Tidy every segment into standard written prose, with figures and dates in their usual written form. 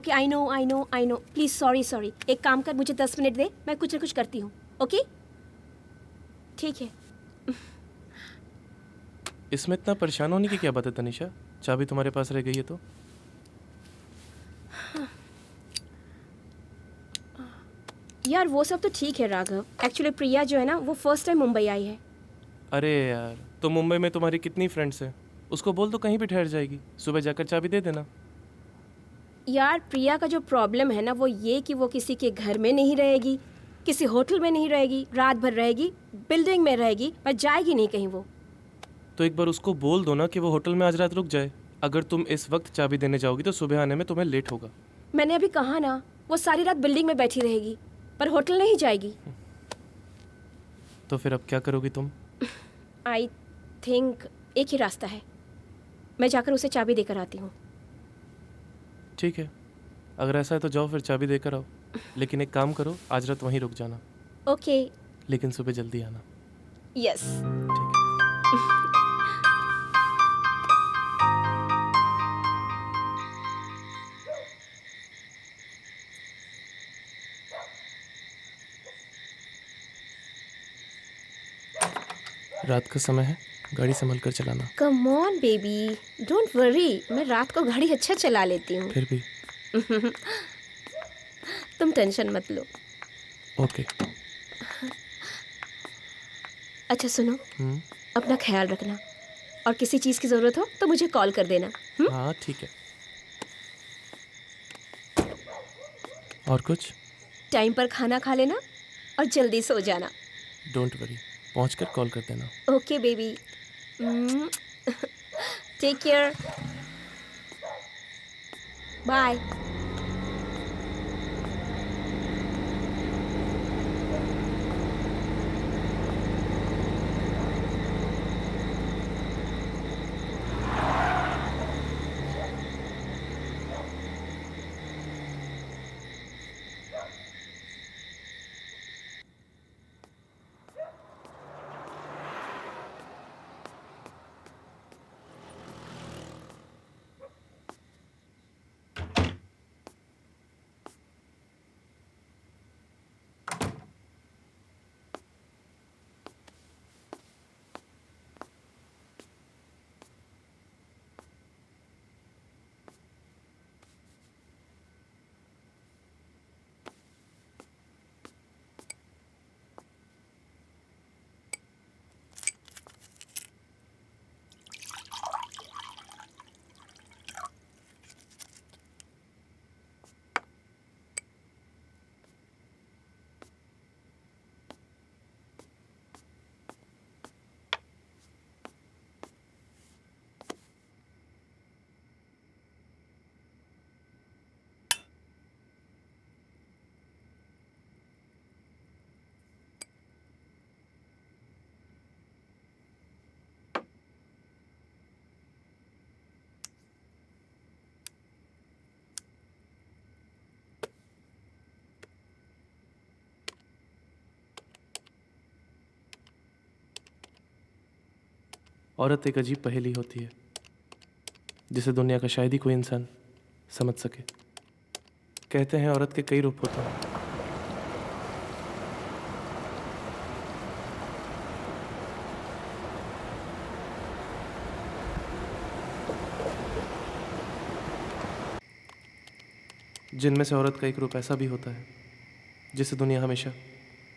Okay, I know I know I know, please sorry sorry. एक काम कर, मुझे 10 मिनट दे, मैं कुछ ना कुछ करती हूँ। ओके ठीक है। इसमें इतना परेशान होने की क्या बात है तनिषा? चाबी तुम्हारे पास रह गई है तो? यार वो सब तो ठीक है राघव, एक्चुअली प्रिया जो है ना वो फर्स्ट टाइम मुंबई आई है। अरे यार, तो मुंबई में तुम्हारी कितनी फ्रेंड्स हैं? उसको बोल तो कहीं भी ठहर जाएगी, सुबह जाकर चाबी दे देना। यार प्रिया का जो प्रॉब्लम है ना वो ये कि वो किसी के घर में नहीं रहेगी, किसी होटल में नहीं रहेगी, रात भर रहेगी, बिल्डिंग में रहेगी, पर जाएगी नहीं कहीं वो। तो एक बार उसको बोल दो ना कि वो होटल में आज रात रुक जाए। अगर तुम इस वक्त चाबी देने जाओगी तो सुबह आने में तुम्हें लेट होगा। मैंने अभी कहा ना, वो सारी रात बिल्डिंग में बैठी रहेगी, पर होटल नहीं जाएगी। तो फिर अब क्या करोगी तुम? आई थिंक एक ही रास्ता है, मैं जाकर उसे चाबी देकर आती हूँ। ठीक है, अगर ऐसा है तो जाओ फिर चाबी देकर आओ। लेकिन एक काम करो, आज रात वहीं रुक जाना, ओके। लेकिन सुबह जल्दी आना। यस। ठीक है। रात का समय है, गाड़ी संभल कर चलाना। Come on baby, don't worry, मैं रात को गाड़ी अच्छा चला लेती हूँ। फिर भी। तुम टेंशन मत लो। ओके। अच्छा सुनो, हम्म। अपना ख्याल रखना, और किसी चीज़ की ज़रूरत हो तो मुझे कॉल कर देना। हाँ ठीक है। और कुछ? टाइम पर खाना खा लेना और जल्दी सो जाना। डोंट वरी, पहुंचकर कॉल कर देना। Okay baby, take care, bye. औरत एक अजीब पहेली होती है जिसे दुनिया का शायद ही कोई इंसान समझ सके। कहते हैं औरत के कई रूप होते हैं। जिनमें से औरत का एक रूप ऐसा भी होता है जिसे दुनिया हमेशा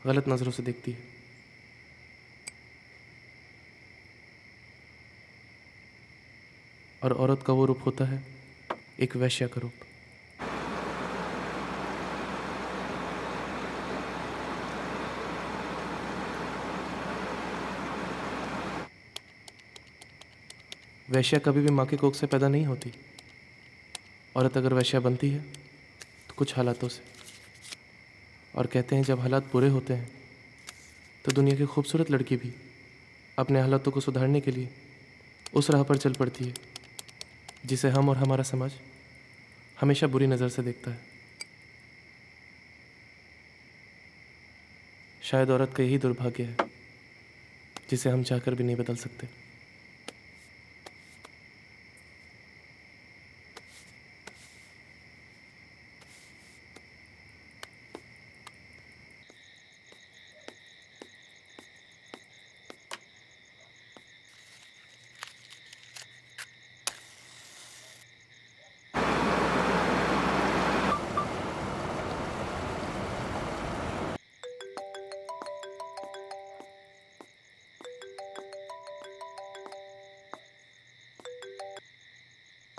गलत नज़रों से देखती है। और औरत का वो रूप होता है एक वैश्या का रूप। वैश्या कभी भी माँ के कोख से पैदा नहीं होती। औरत अगर वैश्या बनती है तो कुछ हालातों से। और कहते हैं जब हालात बुरे होते हैं तो दुनिया की खूबसूरत लड़की भी अपने हालातों को सुधारने के लिए उस राह पर चल पड़ती है जिसे हम और हमारा समाज हमेशा बुरी नज़र से देखता है। शायद औरत का यही दुर्भाग्य है जिसे हम चाहकर भी नहीं बदल सकते।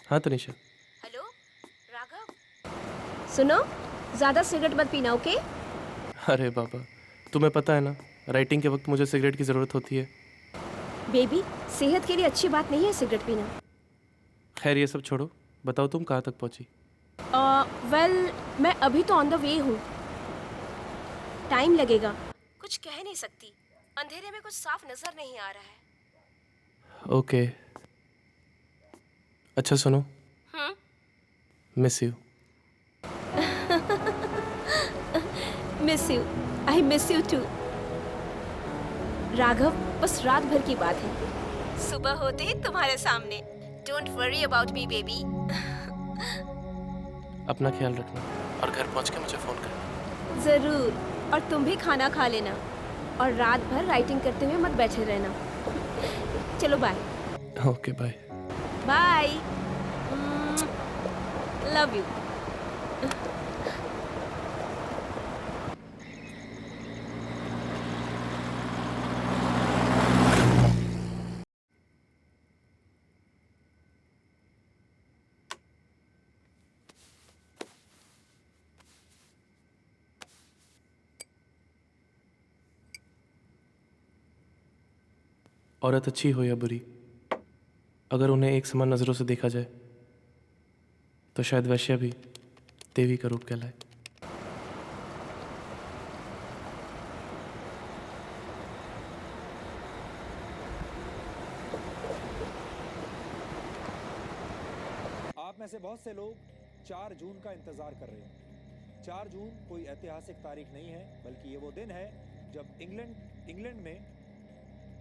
हाँ तनिषा। हेलो राघव, सुनो, ज़्यादा सिगरेट मत पीना, ओके? अरे बाबा, तुम्हें पता है ना, राइटिंग के वक्त मुझे सिगरेट की ज़रूरत होती है। बेबी, सेहत के लिए अच्छी बात नहीं है सिगरेट पीना। खैर ये सब छोड़ो, बताओ तुम कहाँ तक पहुँची? वेल, मैं अभी तो ऑन द वे हूँ। टाइम लगेगा, कुछ कह नहीं सकती। अंधेरे में कुछ साफ नजर नहीं आ रहा है। ओके। अच्छा सुनो, miss you. Miss you, I miss you too. Raghav, बस रात भर की बात है, सुबह होते ही तुम्हारे सामने। Don't worry about me baby. अपना ख्याल रखना और घर पहुँच के मुझे फ़ोन करना। जरूर, और तुम भी खाना खा लेना और रात भर राइटिंग करते हुए मत बैठे रहना। चलो bye. Okay bye. Bye. Love you. औरत अच्छी हो या बुरी, अगर उन्हें एक समान नज़रों से देखा जाए तो शायद वैश्या भी देवी का रूप कहलाए। आप में से बहुत से लोग 4 जून का इंतजार कर रहे हैं। 4 जून कोई ऐतिहासिक तारीख नहीं है, बल्कि ये वो दिन है जब इंग्लैंड में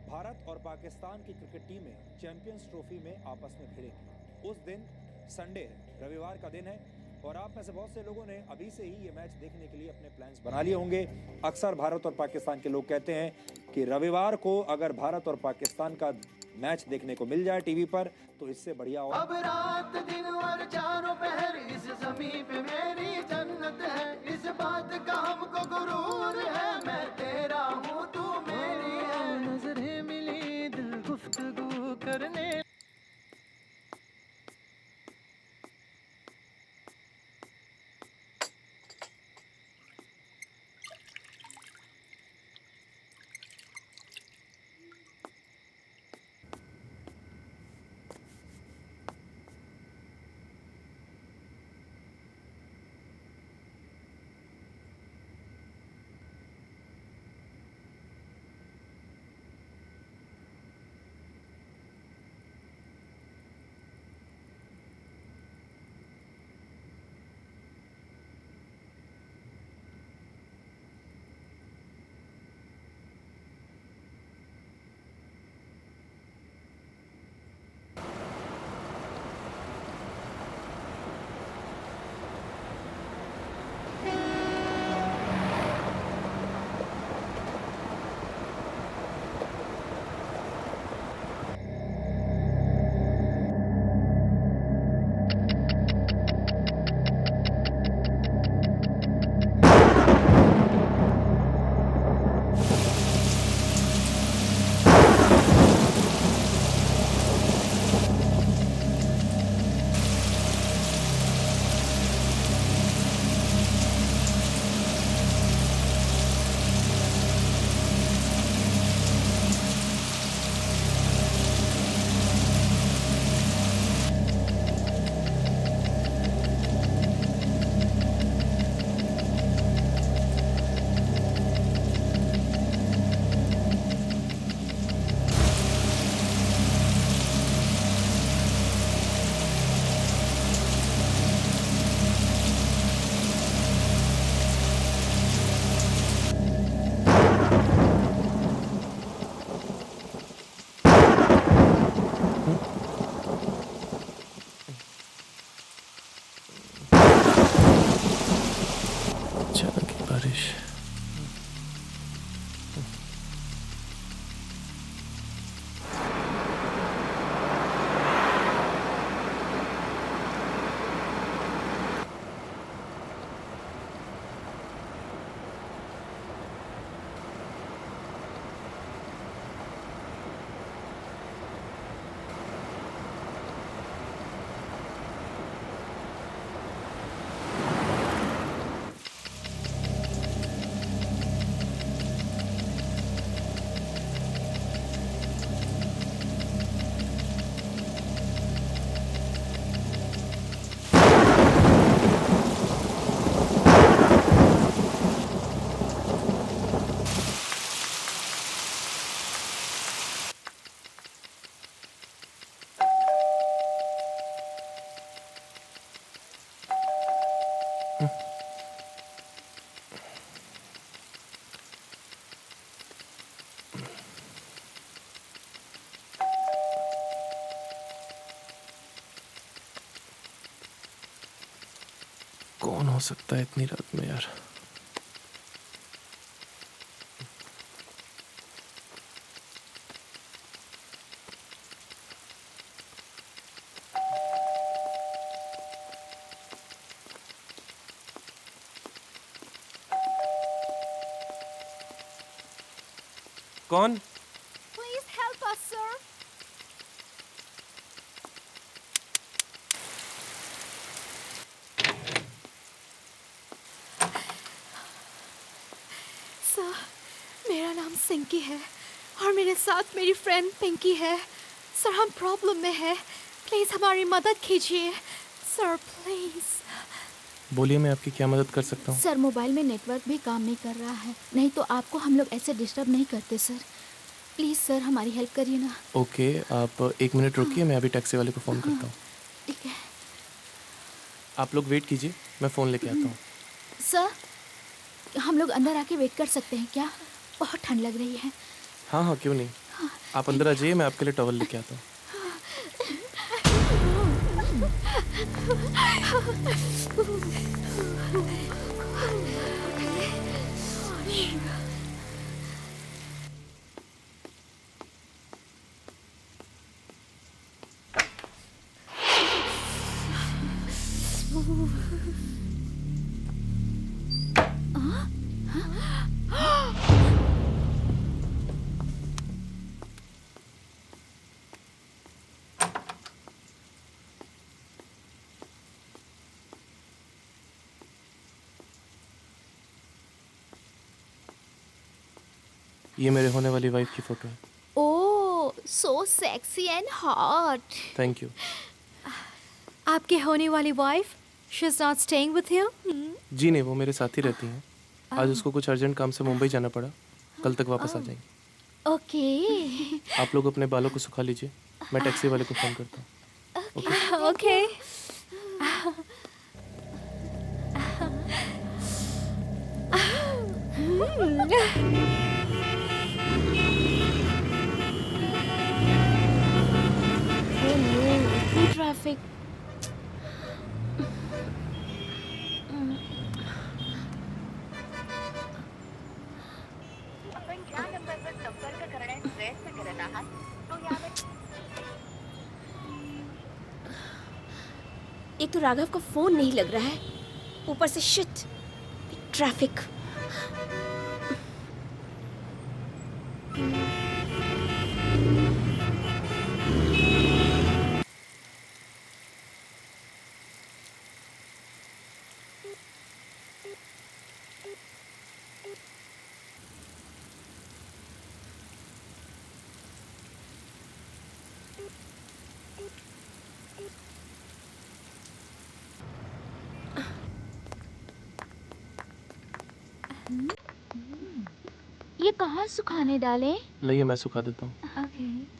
भारत और पाकिस्तान की क्रिकेट टीमें चैंपियंस ट्रॉफी में आपस में भिड़ेंगी। उस दिन संडे है, रविवार का दिन है, और आप में से बहुत से लोगों ने अभी से ही ये मैच देखने के लिए अपने प्लान्स बना लिए होंगे। अक्सर भारत और पाकिस्तान के लोग कहते हैं कि रविवार को अगर भारत और पाकिस्तान का मैच देखने को मिल जाए टीवी पर तो इससे बढ़िया और अब रात दिन और चारों पहर इस ज़मीं पे मेरी जन्नत है। इस बात का हमको गुरूर है, मैं तेरा हूँ तू मेरी है। नजरें मिली दिल गुफ्तगू करने। कौन हो सकता है इतनी रात में यार? कौन? Please help us, sir. Sir, मेरा नाम सिंकी है और मेरे साथ मेरी फ्रेंड पिंकी है। सर, हम प्रॉब्लम में है, प्लीज़ हमारी मदद कीजिए सर, प्लीज़। बोलिए, मैं आपकी क्या मदद कर सकता हूँ? सर, मोबाइल में नेटवर्क भी काम नहीं कर रहा है, नहीं तो आपको हम लोग ऐसे डिस्टर्ब नहीं करते सर। प्लीज़ सर, हमारी हेल्प करिए ना। ओके, आप 1 मिनट रुकिए, मैं अभी टैक्सी वाले को फ़ोन करता हूँ। ठीक है आप लोग वेट कीजिए, मैं फ़ोन लेके आता हूँ। सर, हम लोग अंदर आके वेट कर सकते हैं क्या? बहुत ठंड लग रही है। हाँ हाँ, क्यों नहीं, आप अंदर आ जाइए, मैं आपके लिए टॉवल लेके आता हूँ। ये मेरे होने वाली वाइफ की फ़ोटो है। Oh, so sexy and hot. Thank you. आपके होने वाली wife, she is not staying with you? जी नहीं, वो मेरे साथ ही रहती हैं। आज उसको कुछ अर्जेंट काम से मुंबई जाना पड़ा, कल तक वापस आ जाएंगी। ओके आप लोग अपने बालों को सुखा लीजिए, मैं टैक्सी वाले को फ़ोन करता हूँ। ओके। Oh no, इतनी ट्रैफिक। आपण ज्या नंबरवर संपर्क करण्यास प्रयत्न करत आहात तो यावर एक तो राघव का फोन नहीं लग रहा है, ऊपर से शिट ट्रैफिक। ये कहाँ सुखाने डाले? लाइए, मैं सुखा देता हूँ। ओके।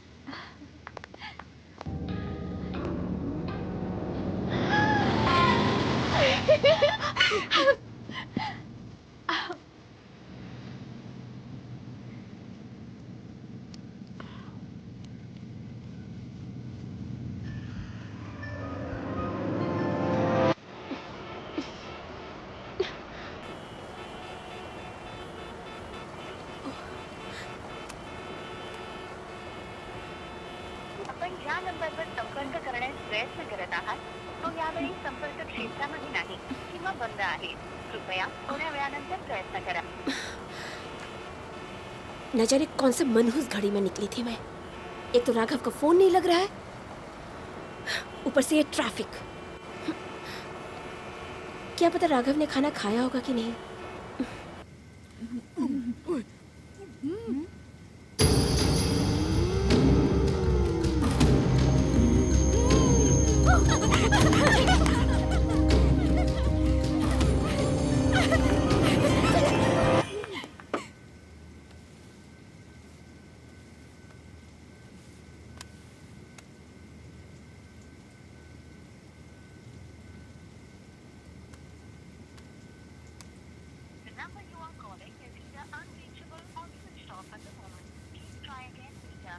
आपण ज्या नंबरवर संपर्क करण्यास प्रयत्न करत आहात तो यावेळी संपर्क क्षेत्रामध्ये नाही किंवा बंद आहे. कृपया थोड्या वेळानंतर प्रयत्न करा. न जाने कौन से मनहूस घड़ी में निकली थी मैं। एक तो राघव का फोन नहीं लग रहा है, ऊपर से ये ट्रैफिक। क्या पता राघव ने खाना खाया होगा कि नहीं। The number you are calling is either unreachable or switched off at the moment. Please try again later.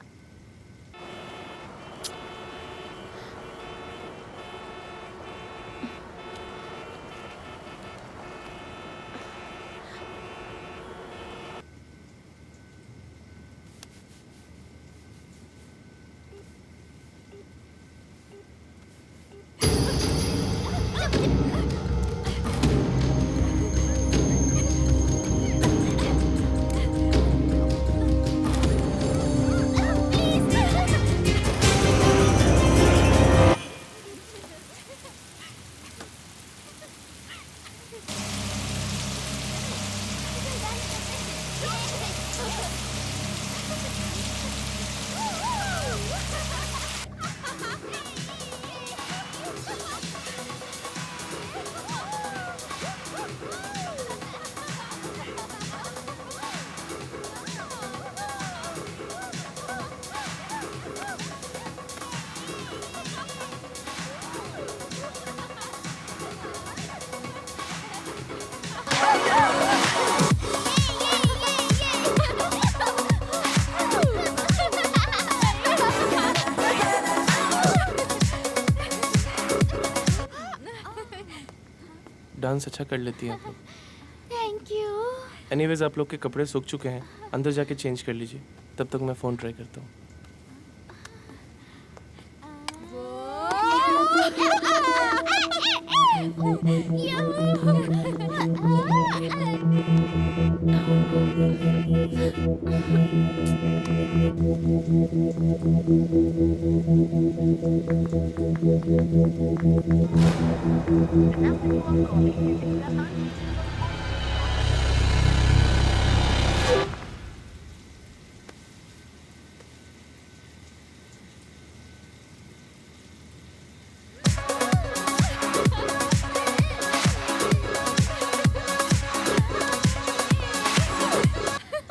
Dance अच्छा कर लेती हैं आप लोग। Thank you. एनीवेज आप लोग के कपड़े सूख चुके हैं, अंदर जाके चेंज कर लीजिए, तब तक मैं फ़ोन ट्राई करता हूँ।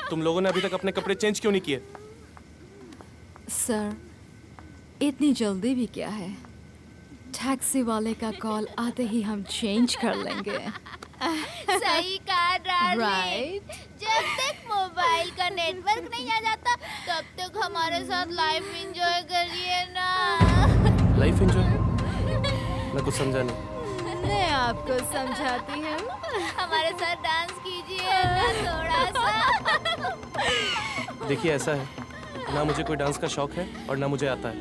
तुम लोगों ने अभी तक अपने कपड़े चेंज क्यों नहीं किए? सर, इतनी जल्दी भी क्या है? टैक्सी वाले का कॉल आते ही हम चेंज कर लेंगे। सही कहा डार्लिंग। राइट? जब तक मोबाइल का नेटवर्क नहीं आ जाता तब तक हमारे साथ लाइफ एंजॉय करिए ना। Life enjoy? मैं कुछ समझा नहीं। मैं आपको समझाती हूँ। हमारे साथ डांस कीजिए ना थोड़ा सा। देखिए ऐसा है, ना मुझे कोई डांस का शौक है और ना मुझे आता है।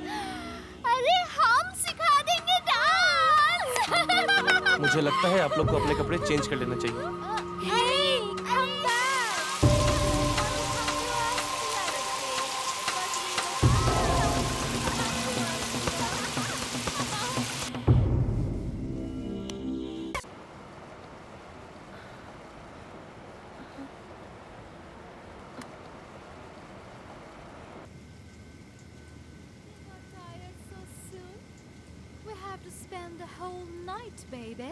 अरे हम सिखा देंगे डांस। मुझे लगता है आप लोग को अपने कपड़े चेंज कर लेना चाहिए। Hey, come back. We have to spend the whole night, baby.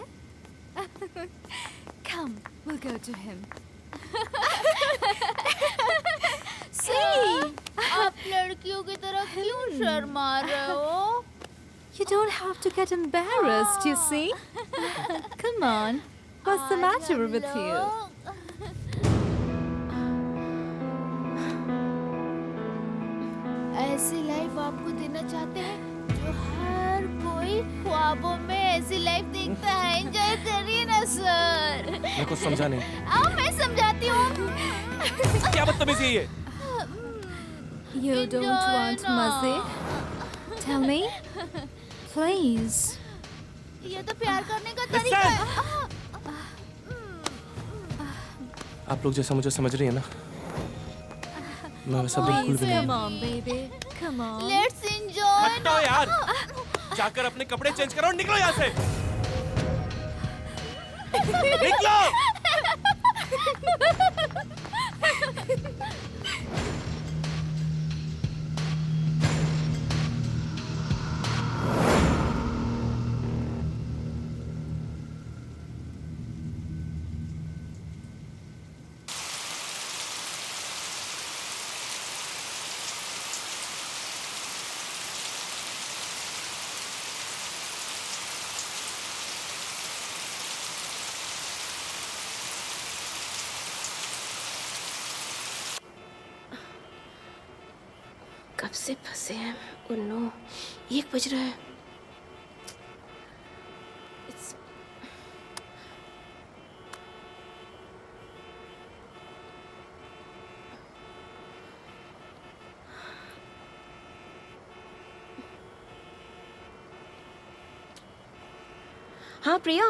Come, we'll go to him. See, आप लड़कियों की तरह क्यों शर्मा रहे हो? You don't have to get embarrassed, you see. Come on, what's the matter with you? ऐसी life आपको देना चाहते हैं जो हर कोई ख्वाबों में ऐसी लाइफ देखता है। एंजॉय करिए ना सर। मैं कुछ समझा नहीं। आओ मैं समझाती हूँ। क्या बदतमीजी है ये? You don't Enjoy want ना। मजे? Tell me, please. ये तो प्यार करने का तरीका है। आप लोग जैसा मुझे समझ रही है ना, मैं वैसा बिल्कुल Please, भी नहीं come हूँ। on, baby. Come on. Let's enjoy. हटो यार, जाकर अपने कपड़े चेंज करो और निकलो यहाँ से। निकलो। कब से फंसे हैं? ओह नो, 1 बज रहा है। It's- हाँ प्रिया,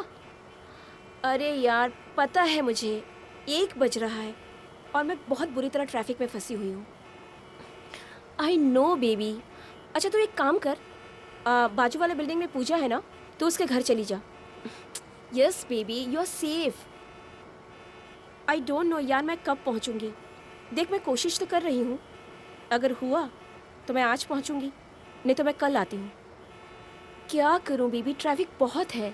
अरे यार पता है मुझे 1 बज रहा है और मैं बहुत बुरी तरह ट्रैफिक में फंसी हुई हूँ। I know baby. अच्छा तू एक काम कर, बाजू वाले बिल्डिंग में पूजा है ना, तो उसके घर चली जा। Yes baby, you are safe. I don't know यार मैं कब पहुँचूँगी। देख मैं कोशिश तो कर रही हूँ, अगर हुआ तो मैं आज पहुँचूँगी, नहीं तो मैं कल आती हूँ। क्या करूँ बेबी, ट्रैफिक बहुत है।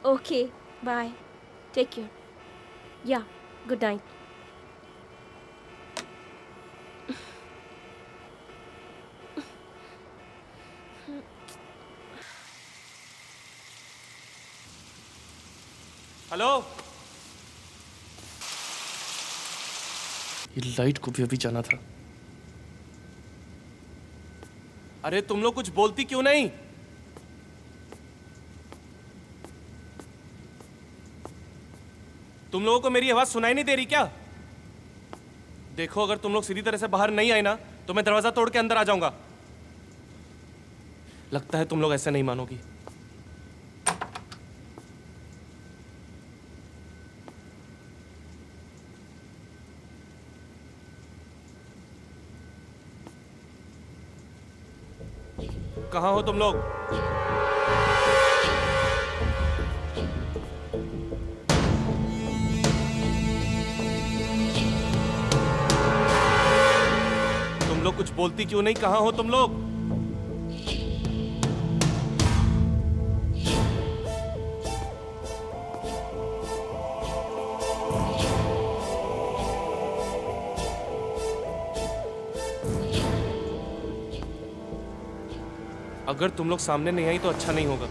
ओके बाय, टेक केयर, या गुड नाइट। हेलो, ये लाइट को भी अभी जाना था। अरे तुम लोग कुछ बोलती क्यों नहीं? तुम लोगों को मेरी आवाज सुनाई नहीं दे रही क्या? देखो, अगर तुम लोग सीधी तरह से बाहर नहीं आए ना तो मैं दरवाजा तोड़ के अंदर आ जाऊंगा। लगता है तुम लोग ऐसे नहीं मानोगी। कहाँ हो तुम लोग? तुम लोग कुछ बोलती क्यों नहीं? कहाँ हो तुम लोग? अगर तुम लोग सामने नहीं आई तो अच्छा नहीं होगा।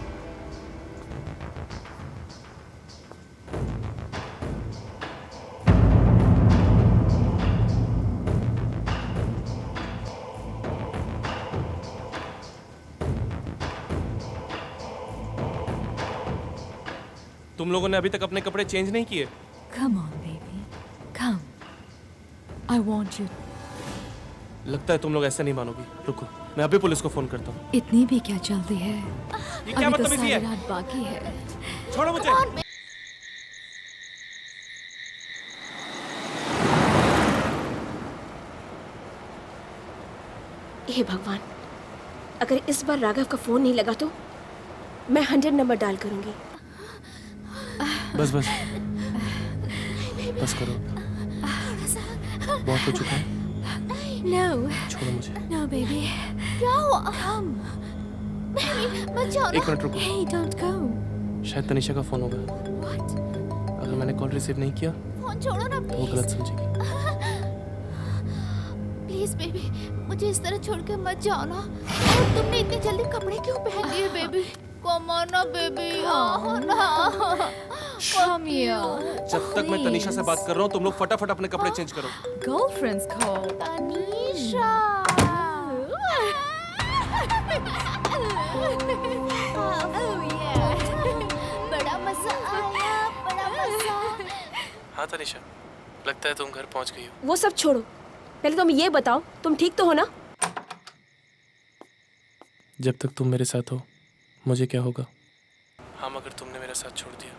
तुम लोगों ने अभी तक अपने कपड़े चेंज नहीं किए? Come on, baby. Come. I want you. लगता है तुम लोग ऐसे नहीं मानोगी। रुको, मैं अभी पुलिस को फोन करता हूँ। इतनी भी क्या जल्दी है? ये क्या अभी तो बदतमीजी सारी है? रात बाकी है। छोड़ो मुझे। हे भगवान, अगर इस बार राघव का फोन नहीं लगा तो मैं 100 नंबर डायल करूंगी। बस बस बस करो, बहुत हो चुका है। No. छोड़ो मुझे। No, baby. क्या हुआ? Come. मत जाओ ना। एक मिनट रुको, Hey, don't go. शायद तनिषा का फोन होगा। What? अगर मैंने कॉल रिसीव नहीं किया फोन छोड़ो ना तो वो गलत समझेगी। प्लीज बेबी, मुझे इस तरह छोड़ के मत जाओ ना। और तुमने इतनी जल्दी कपड़े क्यों पहन लिए बेबी? कम ऑन ना बेबी, आओ ना। Come here. जब तक मैं तनिषा से बात कर रहा हूँ तुम लोग फटाफट अपने कपड़े चेंज करो। Girlfriend's call. तनीषा। बड़ा मजा आया, बड़ा मजा। हाँ तनिषा, लगता है तुम घर पहुँच गई हो। वो सब छोड़ो, पहले तुम ये बताओ तुम ठीक तो हो ना? जब तक तुम मेरे साथ हो मुझे क्या होगा? हाँ, मगर तुमने मेरा साथ छोड़ दिया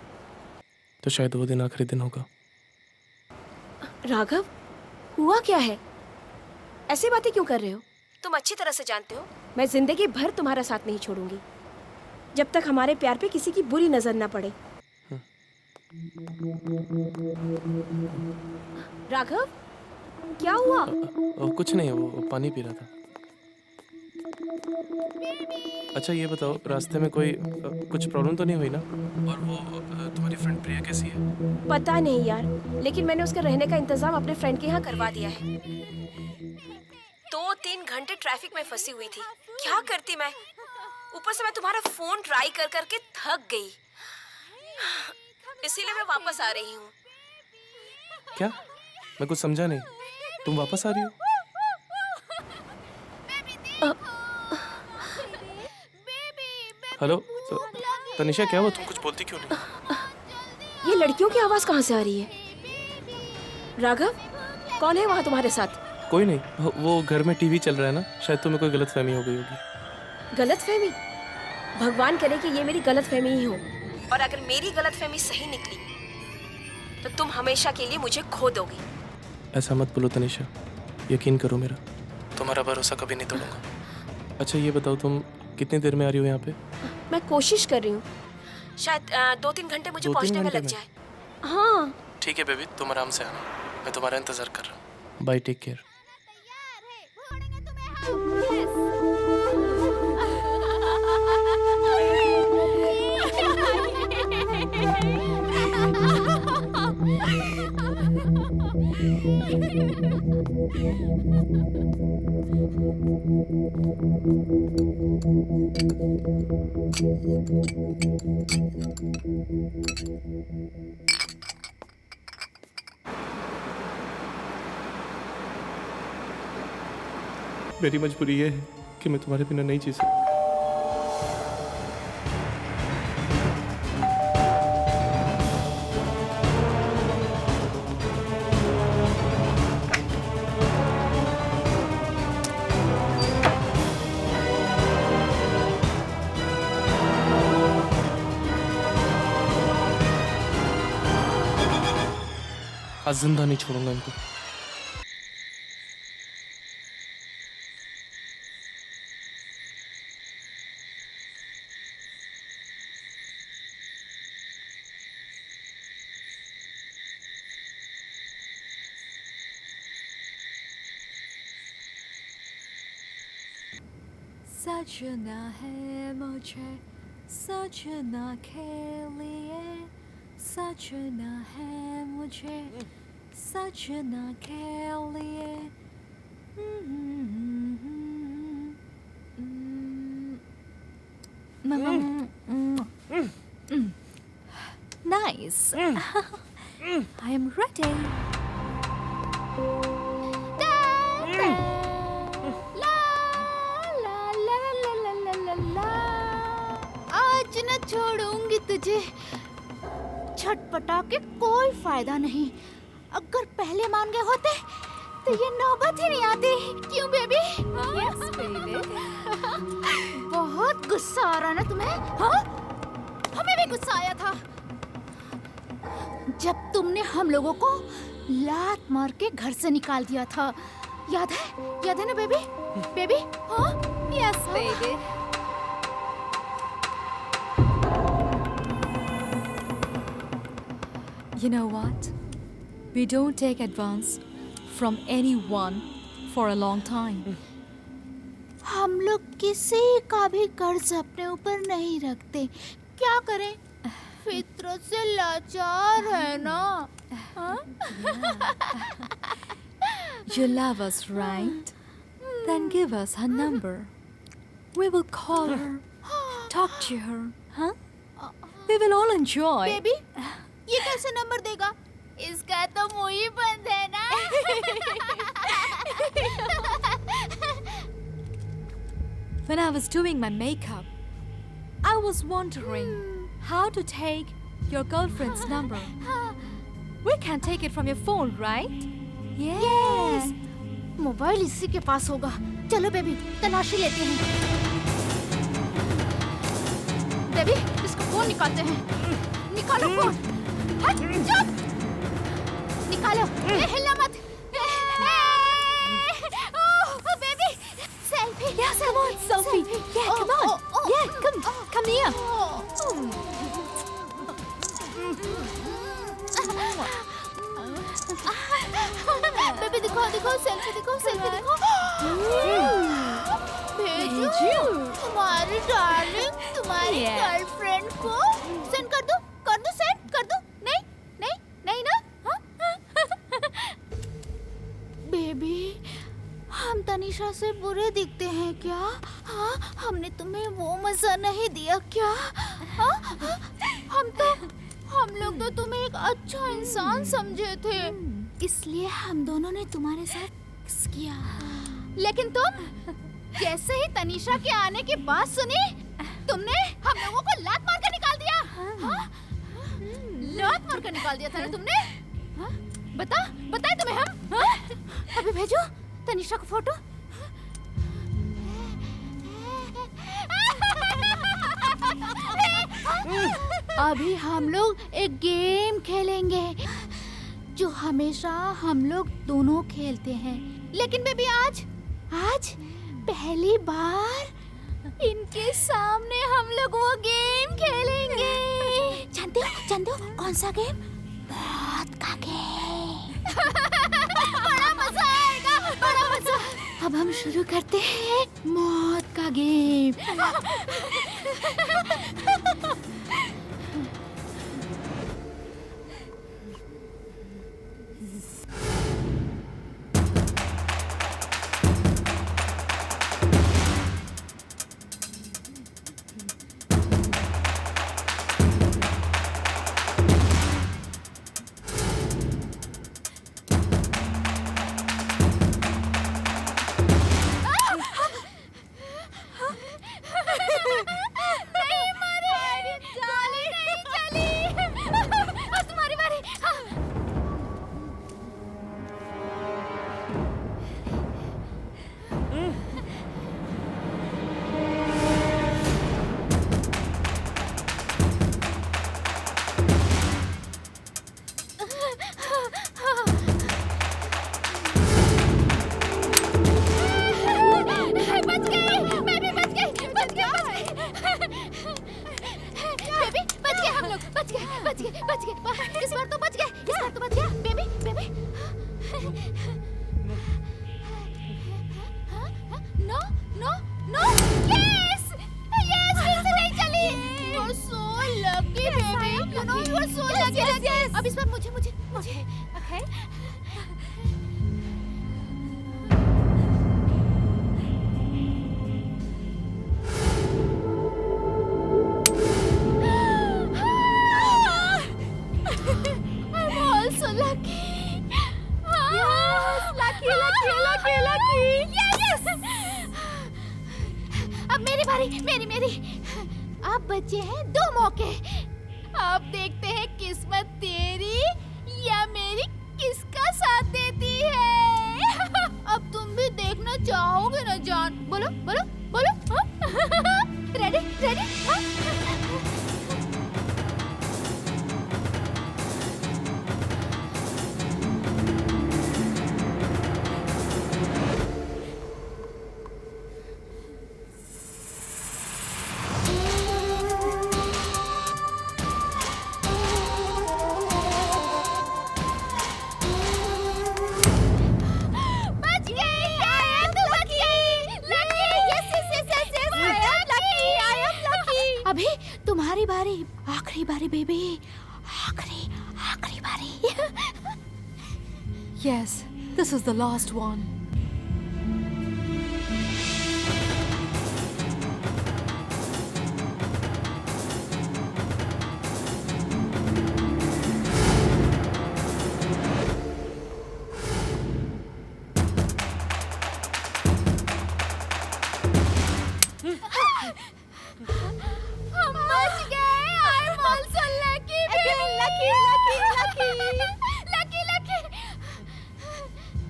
तो शायद वो दिन आखिरी दिन होगा। राघव, हुआ क्या है? ऐसी बातें क्यों कर रहे हो? तुम अच्छी तरह से जानते हो मैं जिंदगी भर तुम्हारा साथ नहीं छोड़ूंगी जब तक हमारे प्यार पे किसी की बुरी नजर ना पड़े। राघव, क्या हुआ? कुछ नहीं है, वो पानी पी रहा था। अच्छा ये बताओ, रास्ते में कोई कुछ प्रॉब्लम तो नहीं हुई ना? और वो तुम्हारी फ्रेंड प्रिया कैसी है? पता नहीं यार, लेकिन मैंने उसके रहने का इंतजाम अपने फ्रेंड के यहाँ करवा दिया है। 2-3 घंटे ट्रैफिक में फंसी हुई थी, क्या करती मैं? ऊपर से मैं तुम्हारा फोन ट्राई कर करके थक गई, इसीलिए मैं वापस आ रही हूँ। क्या? मैं कुछ समझा नहीं, तुम वापस आ रही हो? हेलो तनिषा, क्या हुआ? तुम कुछ बोलती क्यों नहीं? ये लड़कियों की आवाज कहाँ से आ रही है? राघव, कौन है वहाँ तुम्हारे साथ? कोई नहीं, वो घर में टीवी चल रहा है ना, शायद तुम्हें कोई गलतफहमी हो गई होगी। गलतफहमी? भगवान करे कि ये मेरी गलतफहमी ही हो, और अगर मेरी गलतफहमी सही निकली तो तुम हमेशा के लिए मुझे खो दोगी। ऐसा मत बोलो तनिषा, यकीन करो मेरा, तुम्हारा भरोसा कभी नहीं तोड़ूंगा। अच्छा ये बताओ, तुम कितनी देर में आ रही हो यहाँ पे? मैं कोशिश कर रही हूँ, शायद 2-3 घंटे मुझे 2-3 पहुँचने में घंटे लग में? जाए। हाँ ठीक है बेबी, तुम आराम से आना, मैं तुम्हारा इंतजार कर रहा हूँ। Bye, take care. मेरी मजबूरी ये है कि मैं तुम्हारे बिना नहीं जी सकता। आज जिंदा नहीं छोड़ूंगा इनको। सजना है मुझे सजना के लिए, सजना है मुझे सजना के लिए। Nice. I am ready. आज न छोड़ूंगी तुझे, छटपटा के कोई फायदा नहीं। अगर पहले मान गए होते तो ये नौबत ही नहीं आती। क्यों बेबी? Yes, baby. बहुत गुस्सा आ रहा ना तुम्हें? हाँ? हमें भी गुस्सा आया था जब तुमने हम लोगों को लात मार के घर से निकाल दिया था। याद है? याद है ना बेबी? बेबी? हाँ? Yes, baby. You know what? We don't take advance from anyone for a long time. हम लोग किसी का भी कर्ज अपने ऊपर नहीं रखते। क्या करें? फितरत से लाचार है ना। हाँ? You love us, right? Then give us her number. We will call her, talk to her, huh? We will all enjoy. Baby, ये कैसे नंबर देगा? इसका तो मुंह ही बंद है ना। When I was doing my makeup, I was wondering how to take your girlfriend's number. We can take it from your phone, right? Yes. Mobile इसी के पास होगा। चलो बेबी, तलाशी लेते हैं। बेबी, इसको फोन निकालते हैं। निकालो फोन। हट, चुप। निकालो। हिलना मत। Oh, baby, selfie. Yes, come on, selfie. Yeah, come on. Yeah, come here. Baby दिखाओ दिखाओ, सेल्फी दिखाओ, सेल्फी दिखाओ। भेजो तुम्हारी डार्लिंग, तुम्हारी गर्लफ्रेंड को सेंड कर दो सेंड कर दो। नहीं नहीं नहीं ना। हाँ? बेबी, हम तनीषा से बुरे दिखते हैं क्या? हाँ, हमने तुम्हें वो मजा नहीं दिया क्या? हाँ? हम लोग तो तुम्हें एक अच्छा इंसान समझे थे, इसलिए हम दोनों ने तुम्हारे साथ किस किया। लेकिन तुम जैसे ही तनीषा के आने की बात सुनी, तुमने हम लोगों को लात मार कर निकाल दिया। हाँ? लात मार कर निकाल दिया था ना तुमने? हाँ? बताए तुम्हें हम? हाँ? अभी भेजो तनीषा को फोटो। अभी हम लोग एक गेम खेलेंगे जो हमेशा हम लोग दोनों खेलते हैं। लेकिन बेबी आज पहली बार इनके सामने हम लोग वो गेम खेलेंगे। जानते हो कौन सा गेम? मौत का गेम। बड़ा मजा आएगा, बड़ा मजा। अब हम शुरू करते हैं मौत का गेम। इस बार तो बच गए baby baby. No no no, yes yes, फिर से नहीं चली। You are so lucky baby, you know you are so lucky. अब इस बार मुझे Okay. I'm also lucky. Yes, lucky. Yes. अब मेरी बारी, मेरी। अब बचे हैं 2 मौके। अब देखते हैं किस्मत तेरी या मेरी किसका साथ देती है। अब तुम भी देखना चाहोगे ना जान? बोलो। रेडी? अभी तुम्हारी बारी, आखिरी बारी बेबी, आखिरी बारी। Yes, this is the last one.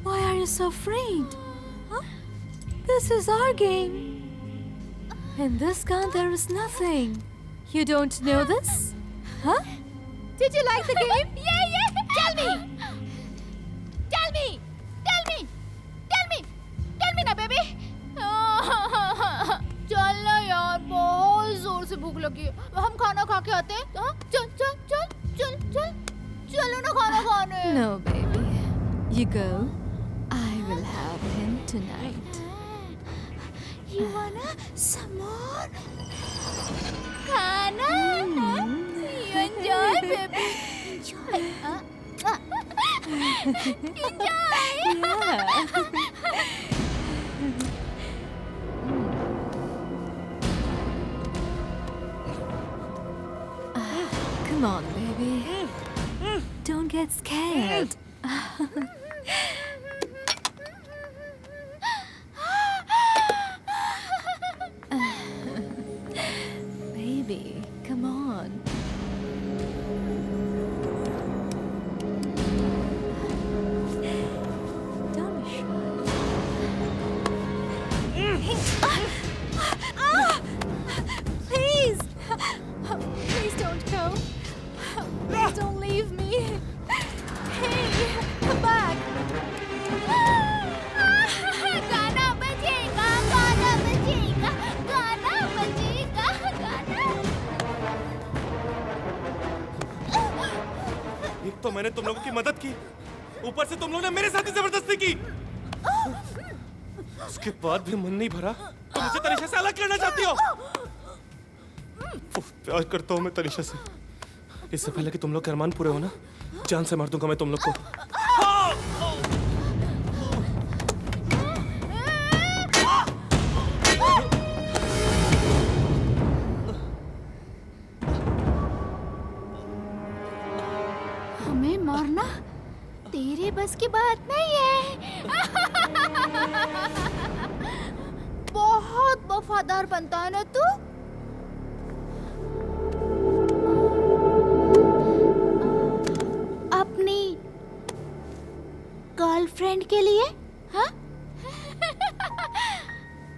Why are you so afraid? Huh? This is our game. In this gun there is nothing. You don't know this? Huh? Did you like the game? Yeah. Tell me ना baby. चल ना यार, बहुत जोर से भूख लगी है। हम खाना खा के आते हैं। हाँ? चलो ना खाना खाने। No, baby. You go. I will have him tonight. You wanna some more? Khana? You enjoy, baby. Come on, baby. Don't get scared. Baby, come on. Don't be shy. Please! Please don't go. Please don't leave me. Hey, come back. गाना बजेगा। एक तो मैंने तुम लोगों की मदद की, ऊपर से तुम लोगों ने मेरे साथ ही जबरदस्ती की। उसके बाद भी मन नहीं भरा तो मुझे तनिषा से अलग करना चाहती हो। प्यार करता हूँ मैं तनिषा से। इससे पहले कि तुम लोग के अरमान पूरे हो ना, जान से मार दूंगा मैं तुम लोग को। हमें मारना तेरे बस की बात नहीं है। बहुत वफादार बनता है ना तू। अपनी गर्लफ्रेंड के लिए, हाँ?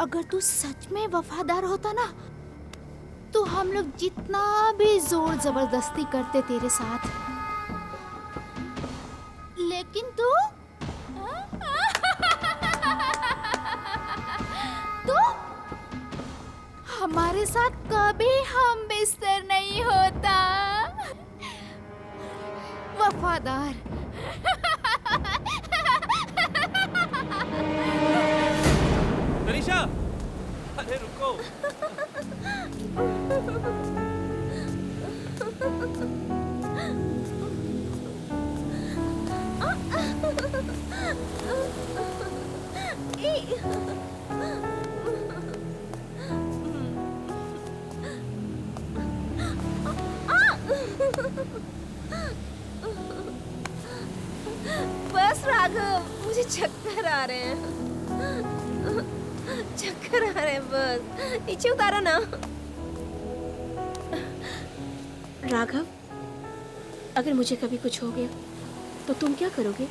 अगर तू सच में वफादार होता ना, तो हम लोग जितना भी जोर जबरदस्ती करते तेरे साथ, लेकिन तू हमारे साथ कभी हम बिस्तर नहीं होता। वफादार। तनीषा, अरे रुको। बस राघव, मुझे चक्कर आ रहे हैं, चक्कर आ रहे हैं, बस नीचे उतारो ना। राघव, अगर मुझे कभी कुछ हो गया तो तुम क्या करोगे?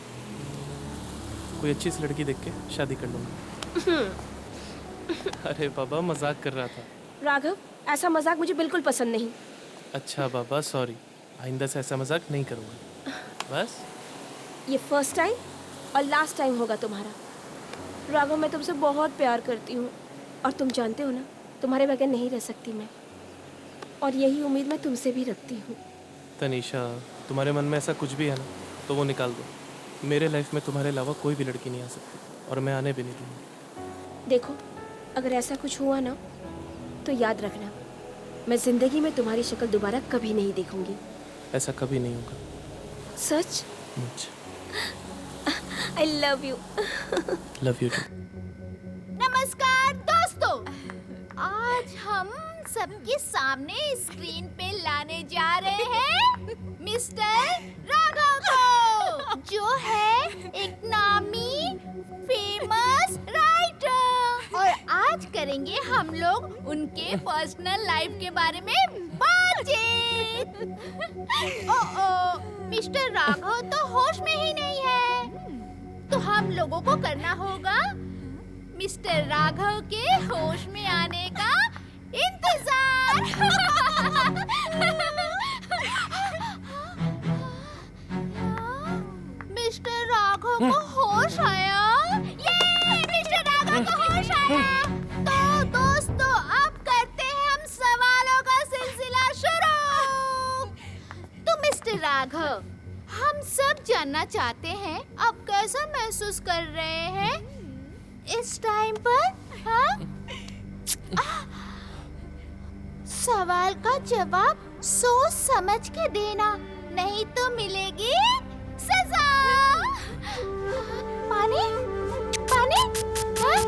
कोई अच्छी सी लड़की देख के शादी कर लूंगा। अरे बाबा, मजाक कर रहा था। राघव, ऐसा मजाक मुझे बिल्कुल पसंद नहीं। अच्छा बाबा, सॉरी, आइंदा से ऐसा मजाक नहीं करूँगा। बस ये फर्स्ट टाइम और लास्ट टाइम होगा तुम्हारा। राघव, मैं तुमसे बहुत प्यार करती हूँ और तुम जानते हो ना, तुम्हारे बगैर नहीं रह सकती मैं, और यही उम्मीद मैं तुमसे भी रखती हूँ। तनीषा, तुम्हारे मन में ऐसा कुछ भी है ना तो वो निकाल दो। मेरे लाइफ में तुम्हारे अलावा कोई भी लड़की नहीं आ सकती, और मैं आने भी नहीं दूँगी। देखो, अगर ऐसा कुछ हुआ ना तो याद रखना, मैं जिंदगी में तुम्हारी शक्ल दोबारा कभी नहीं देखूंगी। ऐसा कभी नहीं होगा। सच? मुझे I love you. Love you too. नमस्कार दोस्तों, आज हम सबके सामने स्क्रीन पे लाने जा रहे हैं मिस्टर राघव को, जो है एक नामी फेमस राइटर। और आज करेंगे हम लोग उनके पर्सनल लाइफ के बारे में बातचीत। ओ, मिस्टर राघव तो होश में ही नहीं है, तो हम लोगों को करना होगा मिस्टर राघव के होश में आने का इंतजार। मिस्टर राघव को होश आया। ये मिस्टर राघव को होश आया। तो दोस्तों, अब करते हैं हम सवालों का सिलसिला शुरू। तो मिस्टर राघव, हम सब जानना चाहते हैं आप कैसा महसूस कर रहे हैं इस टाइम पर? हाँ? सवाल का जवाब सोच समझ के देना, नहीं तो मिलेगी सजा। पानी? पानी? हाँ?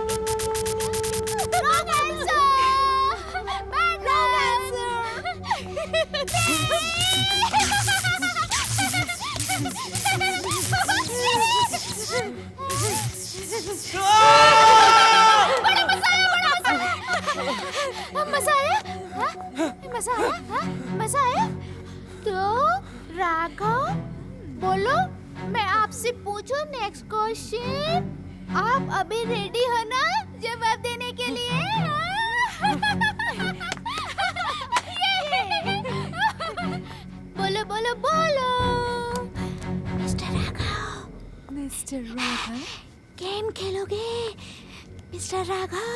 Wrong answer! Bad मजा आया? तो राघव, बोलो, मैं आपसे पूछूं नेक्स्ट क्वेश्चन? आप अभी रेडी हो ना जवाब देने के लिए? बोलो बोलो बोलो। Mister Raghav. Mr. Raghava? Game खेलोगे मिस्टर राघव?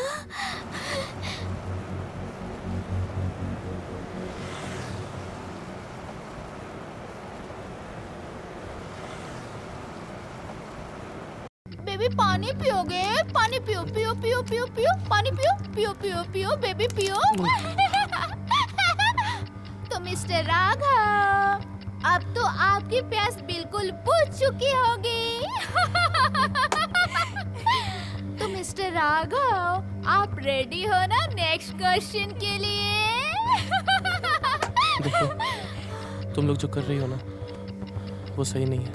बेबी पानी पियोगे? पानी पियो पियो पियो पियो पियो, पानी पियो पियो पियो पियो, बेबी पियो। तो मिस्टर राघव, अब तो आपकी प्यास बिल्कुल बुझ चुकी होगी। तो मिस्टर राघव, आप रेडी हो ना नेक्स्ट क्वेश्चन के लिए? देखो, तुम लोग जो कर रही हो ना वो सही नहीं है।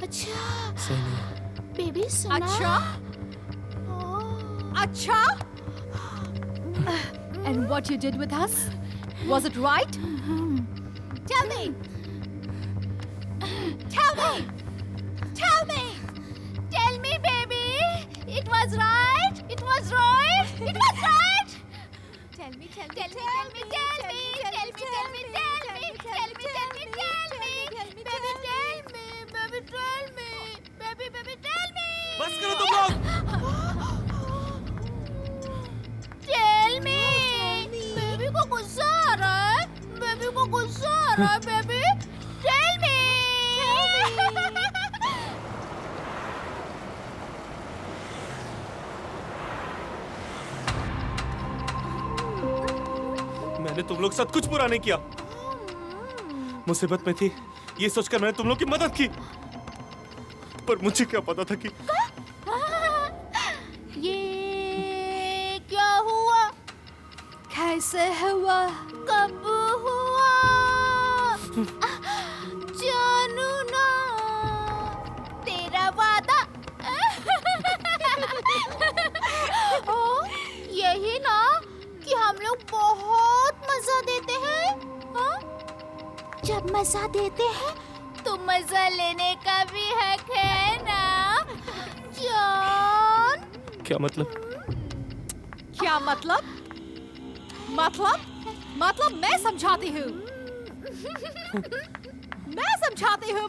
अच्छा, सही नहीं है। बेबी सुना? अच्छा? Acha? And what you did with us? Was it right? Tell me. Tell me. Tell me. Tell me, baby. It was right. It was right. It was right. Tell me, tell me, tell me, tell me, tell me, tell me, tell me, tell me, tell me, tell me, baby, tell me, baby, tell me, baby, baby, tell me. बस करो तुम लोग। Tell me. Baby को गुस्सा आ रहा है। Baby को गुस्सा आ रहा है, बेबी। Tell me. मैंने तुम लोग के साथ कुछ बुरा नहीं किया। मुसीबत में थी ये सोचकर मैंने तुम लोग की मदद की, पर मुझे क्या पता था कि ये क्या हुआ? कैसे हुआ? कब हुआ? जानू ना तेरा वादा। ओ, यही ना कि हम लोग बहुत मजा देते हैं। हाँ? जब मजा देते हैं तो मजा लेने का भी हक है ना जान? क्या मतलब? क्या मतलब? मतलब मैं समझाती हूँ। मैं समझाती हूँ।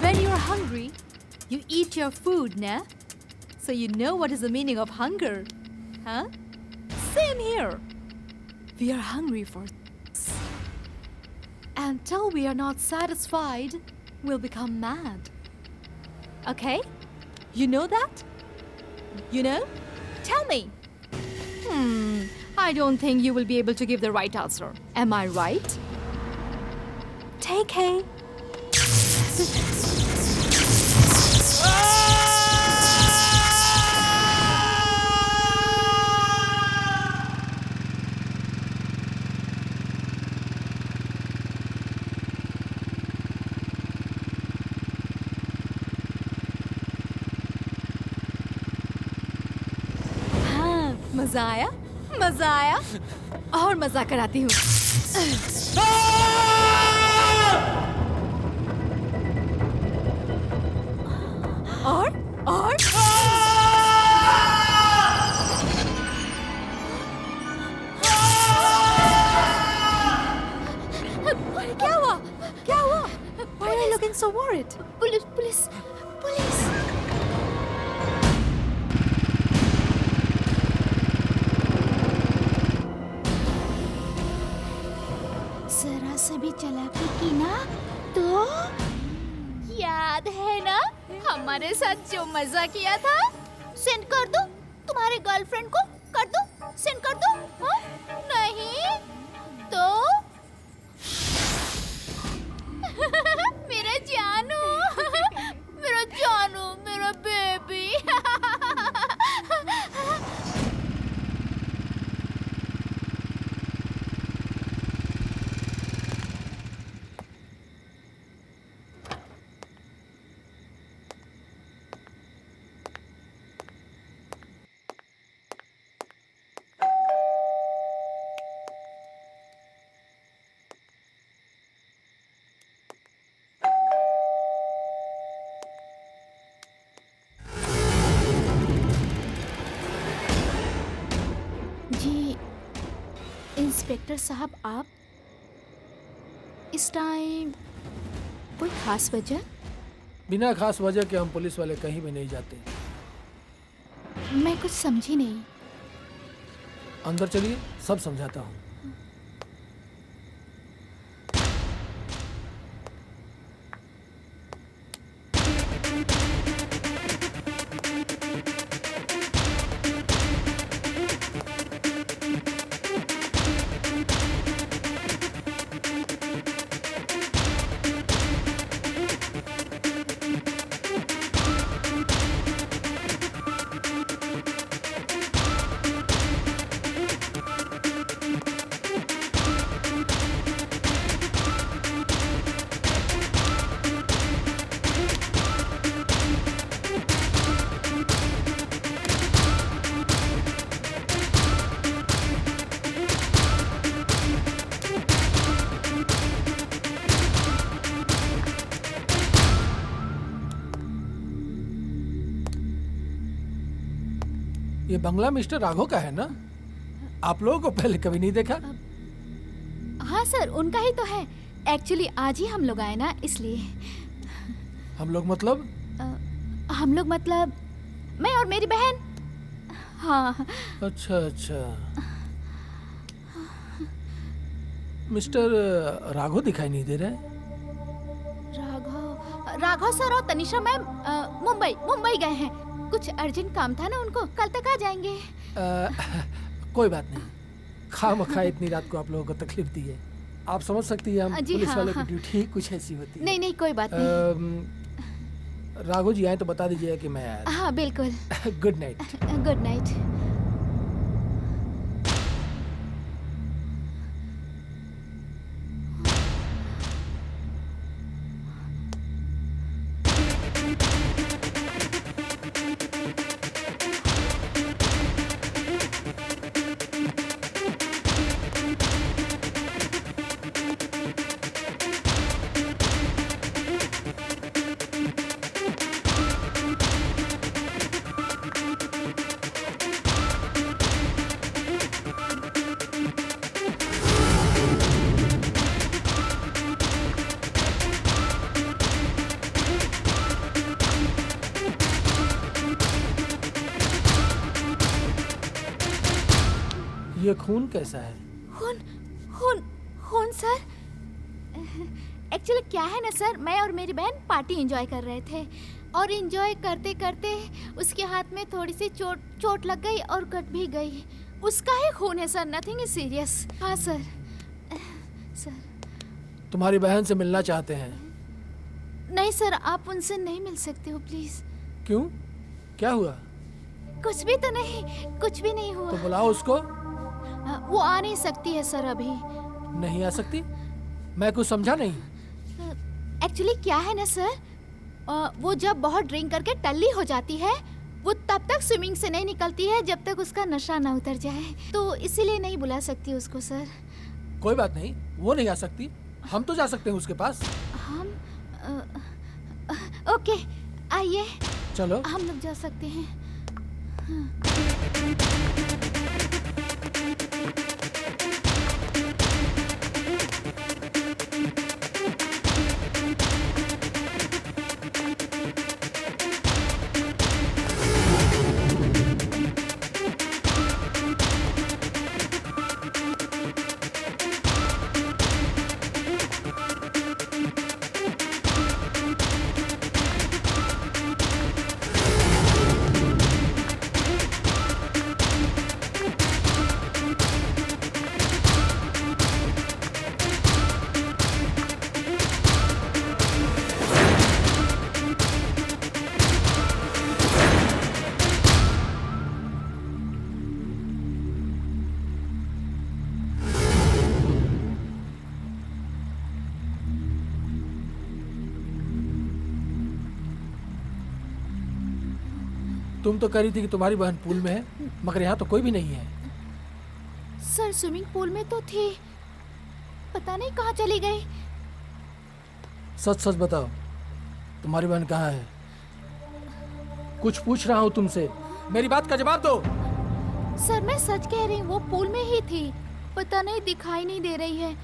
When you're hungry, you eat your food, na? So you know what is the meaning of hunger, huh? Same here. We are hungry for sex. Until we are not satisfied, we'll become mad. Okay? You know that? You know? Tell me. I don't think you will be able to give the right answer. Am I right? Take A. हाँ, मजा आया? मजा आया? और मजा कराती हूँ। और क्या हुआ? Why are you looking so worried? Police. जरा से भी चालाकी की ना तो याद है ना हमारे साथ जो मजा किया था? सेंड कर दूं तुम्हारे गर्लफ्रेंड को? कर दूं? सेंड कर दूं? हाँ? नहीं तो मेरा जानू मेरा बेबी। जी इंस्पेक्टर साहब, आप इस टाइम कोई खास वजह? बिना खास वजह के हम पुलिस वाले कहीं भी नहीं जाते। मैं कुछ समझी नहीं। अंदर चलिए, सब समझाता हूँ। ये बंगला मिस्टर राघव का है ना? आप लोगों को पहले कभी नहीं देखा? हाँ सर, उनका ही तो है। एक्चुअली आज ही हम लोग आए ना, इसलिए। हम लोग मतलब? हम लोग मतलब मैं और मेरी बहन। हाँ। अच्छा। मिस्टर राघव दिखाई नहीं दे रहे। राघव सर और तनिषा मैम मुंबई गए हैं। कुछ अर्जेंट काम था ना उनको, कल तक आ जाएंगे। कोई बात नहीं, खामखा इतनी रात को आप लोगों को तकलीफ दी है। आप समझ सकती हैं, हम जी पुलिस हाँ, वालों हाँ। की ड्यूटी कुछ ऐसी होती है। नहीं कोई बात नहीं। राघव जी आए तो बता दीजिएगा कि मैं आया। हाँ बिल्कुल। Good night. Good night. ये खून कैसा है? खून सर। एक्चुअली क्या है ना सर, मैं और मेरी बहन पार्टी एंजॉय कर रहे थे और एंजॉय करते करते उसके हाथ में थोड़ी सी चोट लग गई और कट भी गई। उसका ही खून है सर, नथिंग इज सीरियस। हाँ सर। तुम्हारी बहन से मिलना चाहते हैं? नहीं सर, आप उनसे नहीं मिल सकते हो प्लीज। क्यों, क्या हुआ? कुछ भी तो नहीं, कुछ भी नहीं हुआ। तो बुलाओ उसको। वो आ नहीं सकती है सर अभी। नहीं आ सकती? मैं कुछ समझा नहीं। एक्चुअली क्या है ना सर, वो जब बहुत ड्रिंक करके टल्ली हो जाती है, वो तब तक स्विमिंग से नहीं निकलती है जब तक उसका नशा ना उतर जाए, तो इसीलिए नहीं बुला सकती उसको सर। कोई बात नहीं, वो नहीं आ सकती, हम तो जा सकते हैं उसके पास। हम ओके, आइए चलो हम लोग जा सकते हैं। तुम तो कह रही थी कि तुम्हारी बहन पूल में है, मगर यहाँ तो कोई भी नहीं है। सर स्विमिंग पूल में तो थी, पता नहीं कहाँ चली गई। सच सच बताओ, तुम्हारी बहन कहाँ है? कुछ पूछ रहा हूँ तुमसे, मेरी बात का जवाब दो। सर मैं सच कह रही हूँ, वो पूल में ही थी, पता नहीं दिखाई नहीं दे रही है,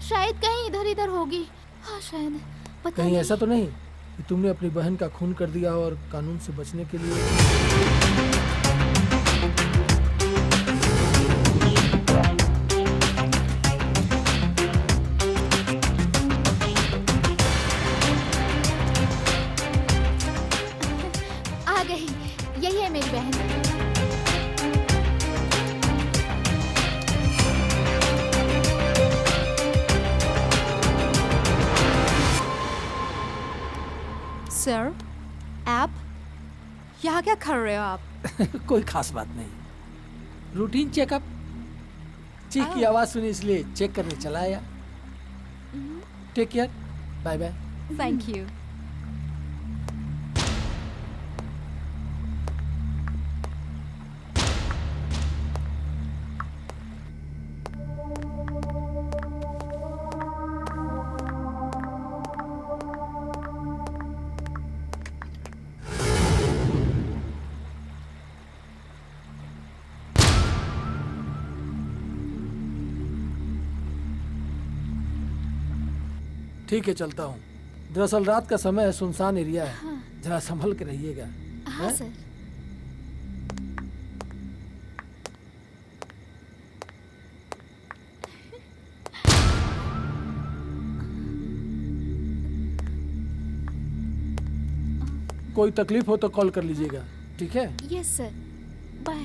शायद कहीं इधर इधर होगी। हाँ शायद, पता कहीं नहीं। ऐसा तो नहीं कि तुमने अपनी बहन का खून कर दिया और कानून से बचने के लिए? आ गई, यही है मेरी बहन। सर, आप यहाँ क्या कर रहे हो आप? कोई खास बात नहीं, रूटीन चेकअप। चीख की आवाज सुनी इसलिए चेक करने चला आया। Take care, bye bye. Thank you. ठीक है, चलता हूँ। दरअसल रात का समय है, सुनसान एरिया है, जरा संभल के रहिएगा। हाँ हैं? सर। कोई तकलीफ हो तो कॉल कर लीजिएगा, ठीक है? Yes sir, bye.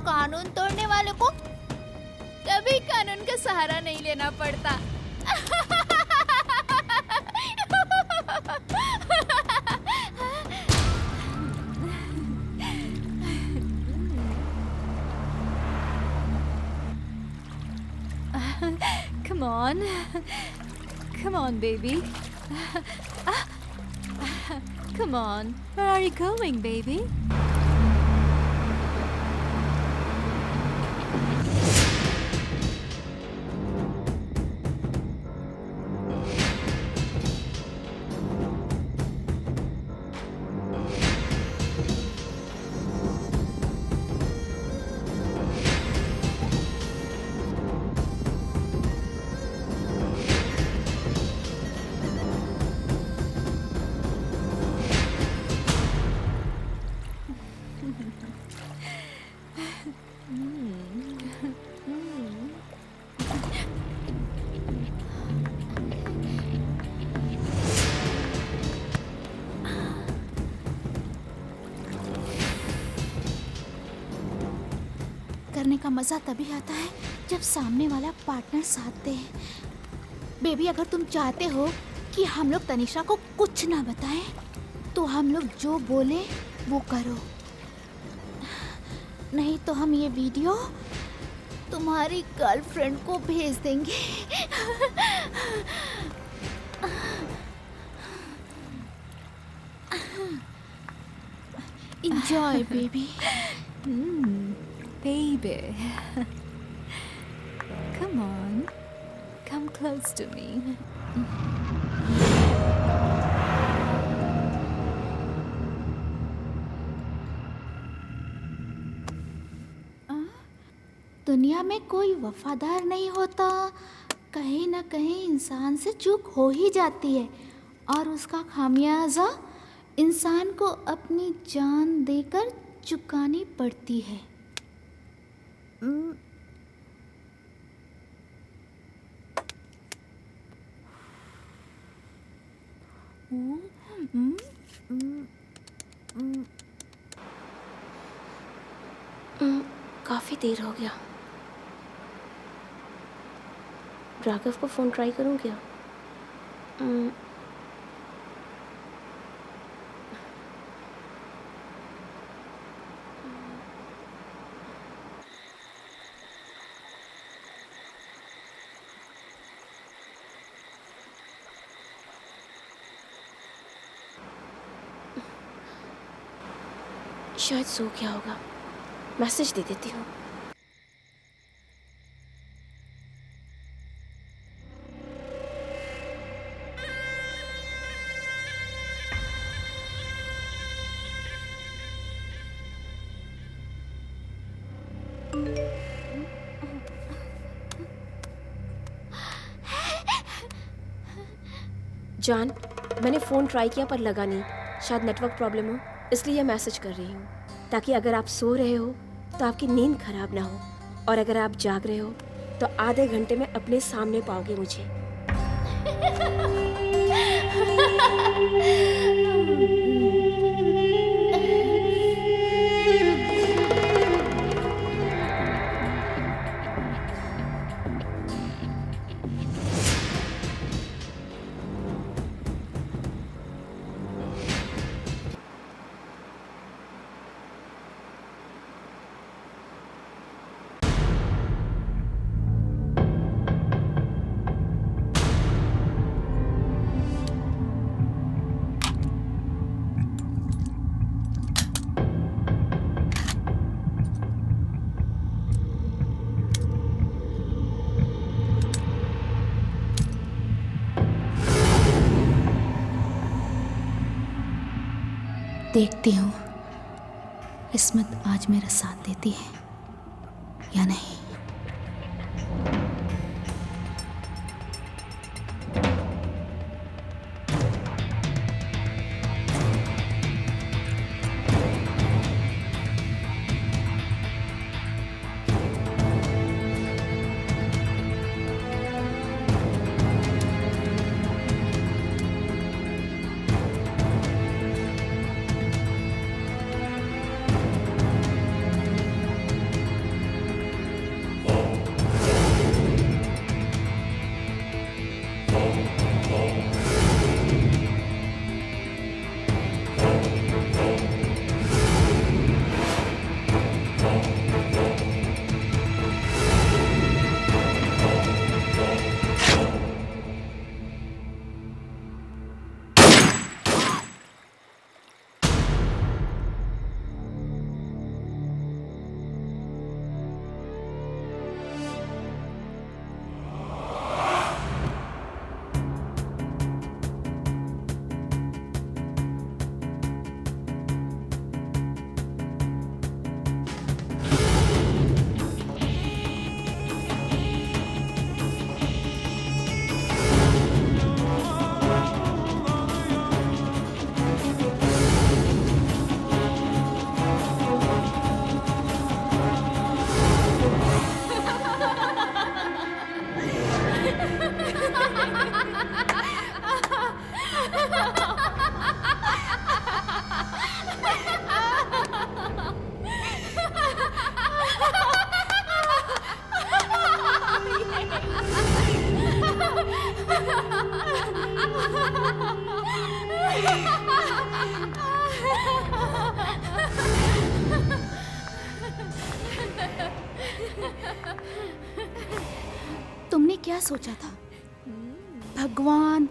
कानून तोड़ने वालों को कभी कानून का सहारा नहीं लेना पड़ता। Come on. Come on, baby. Come on. Where are you going, baby? करने का मजा तभी आता है जब सामने वाला पार्टनर साथ दे। बेबी, अगर तुम चाहते हो कि हम लोग तनिषा को कुछ ना बताएं, तो हम लोग जो बोले वो करो, नहीं तो हम ये वीडियो तुम्हारी गर्लफ्रेंड को भेज देंगे। Enjoy, baby. Baby. Come on. Come close to me. दुनिया में कोई वफादार नहीं होता, कहीं ना कहीं इंसान से चूक हो ही जाती है और उसका खामियाजा इंसान को अपनी जान देकर चुकानी पड़ती है। काफ़ी देर हो गया। राघव को फ़ोन ट्राई करूँ क्या? शायद सो गया होगा, मैसेज दे देती हूँ। जान, मैंने फ़ोन ट्राई किया पर लगा नहीं, शायद नेटवर्क प्रॉब्लम हो, इसलिए मैसेज कर रही हूँ ताकि अगर आप सो रहे हो तो आपकी नींद खराब ना हो, और अगर आप जाग रहे हो तो आधे घंटे में अपने सामने पाओगे मुझे। देखती हूँ किस्मत आज मेरा साथ देती है या नहीं। तुमने क्या सोचा था? भगवान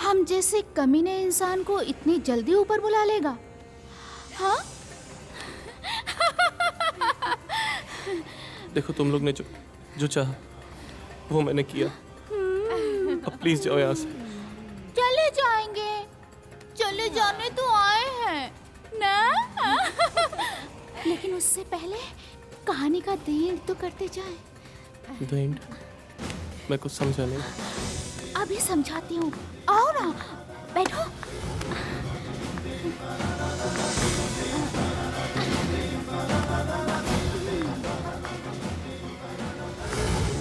हम जैसे कमीने इंसान को इतनी जल्दी ऊपर बुला लेगा? हाँ? देखो तुम लोग ने जो चाहा वो मैंने किया। अब प्लीज जाओ यहाँ से। चले जाएंगे, चले जाने तो आए हैं ना। लेकिन उससे पहले कहानी का एंड तो करते जाएं। The end? मैं कुछ समझा नहीं। अभी समझाती हूँ, आओ ना, बैठो।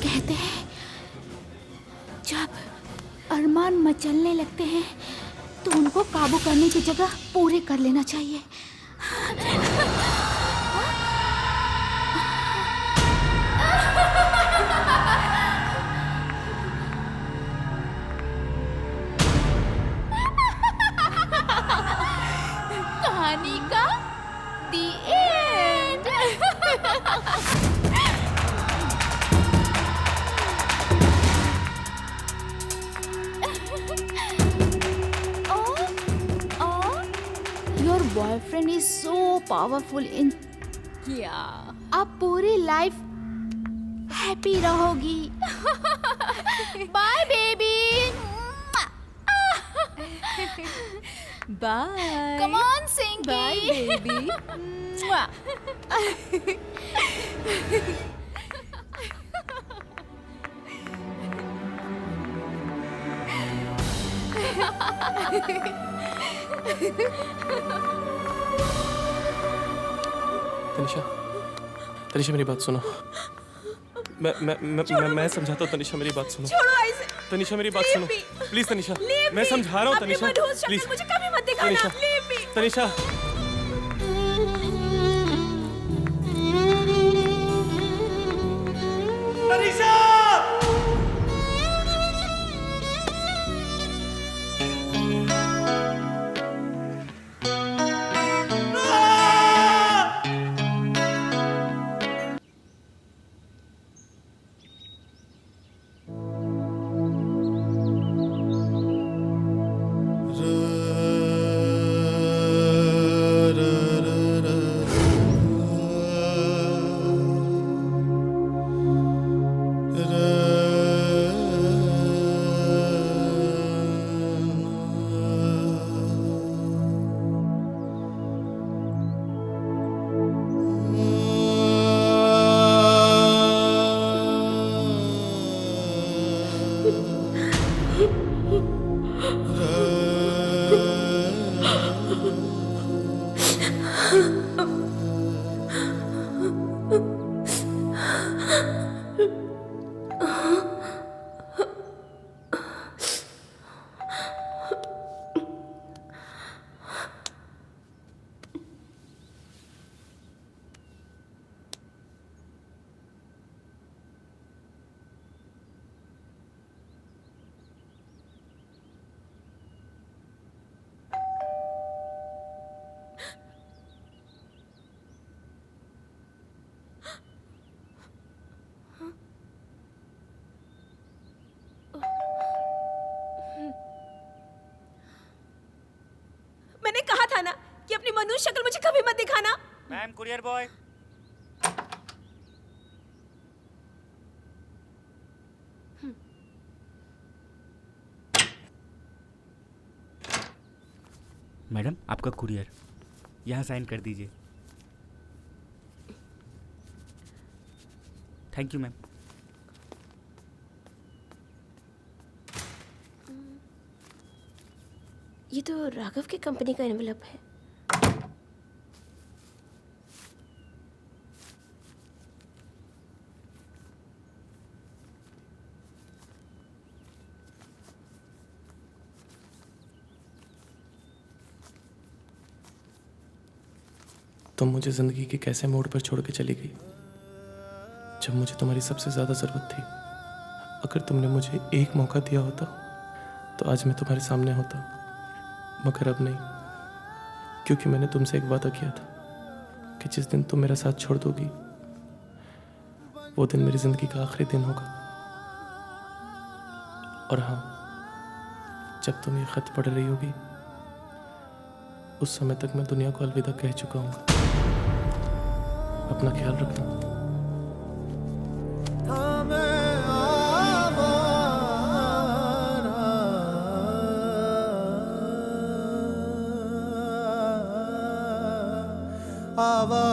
कहते हैं जब अरमान मचलने लगते हैं तो उनको काबू करने की जगह पूरे कर लेना चाहिए। कहानी का the end. Your boyfriend is so powerful in अब पूरी लाइफ हैप्पी रहोगी। Bye baby. Bye. Come on, Sinky. Bye, baby. Tanisha, Tanisha मेरी बात सुनो। मैं समझाता हूँ। तनिषा मेरी बात सुनो। छोड़ो ऐसे। तनिषा मेरी बात सुनो प्लीज। तनिषा मैं समझा रहा हूँ। तनिषा प्लीज मुझे कभी मत दिखाना। तनिषा तनिषा तनिषा मैंने कहा था ना कि अपनी मनुष्य शक्ल मुझे कभी मत दिखाना। Ma'am courier boy. मैडम आपका कुरियर, यहाँ साइन कर दीजिए। Thank you ma'am. ये तो राघव की कंपनी का एनवेलप है। तुम मुझे जिंदगी के कैसे मोड़ पर छोड़ के चली गई जब मुझे तुम्हारी सबसे ज्यादा जरूरत थी। अगर तुमने मुझे एक मौका दिया होता तो आज मैं तुम्हारे सामने होता, मगर अब नहीं। क्योंकि मैंने तुमसे एक वादा किया था कि जिस दिन तुम मेरा साथ छोड़ दोगी वो दिन मेरी जिंदगी का आखिरी दिन होगा। और हाँ, जब तुम ये खत पढ़ रही होगी उस समय तक मैं दुनिया को अलविदा कह चुका हूँ। अपना ख्याल रखना। आवा